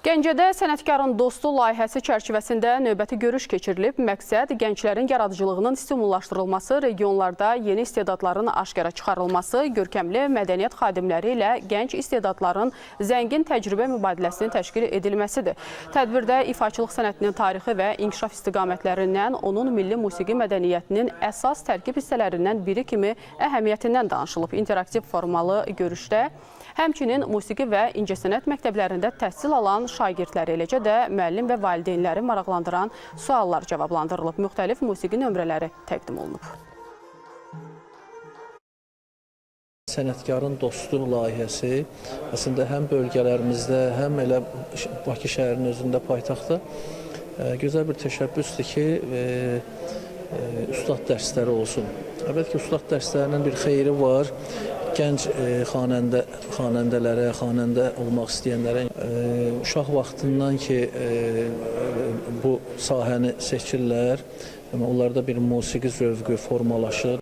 Gəncədə Sənətkarın Dostu layihəsi çərçivəsində növbəti görüş keçirilib. Məqsəd gənclərin yaradıcılığının stimullaşdırılması, regionlarda yeni istedadların aşkara çıxarılması, görkəmli mədəniyyət xadimləri ilə gənc istedadların zəngin təcrübə mübadiləsinin təşkil edilməsidir. Tədbirdə ifaçılıq sənətinin tarixi və inkişaf istiqamətlərindən, onun milli musiqi mədəniyyətinin əsas tərkib hissələrindən biri kimi əhəmiyyətindən danışılıb. İnteraktiv formalı görüşdə həmçinin musiqi və incəsənət məktəblərində təhsil alan şagirdləri, eləcə də müəllim və valideynləri maraqlandıran suallar cavablandırılıb. Müxtəlif musiqi nömrələri təqdim olunub. Sənətkarın Dostu layihəsi əslində həm bölgələrimizdə, həm elə Bakı şəhərinin özündə, paytaxtda gözəl bir təşəbbüsdür ki, ustad dərsləri olsun. Əlbəttə ki, ustad dərslərinin bir xeyri var. Gənc xanəndələrə, xanəndə olmaq istəyənlərə uşaq vaxtından ki, bu sahəni seçirlər, onlarda bir musiqi zövqü formalaşır.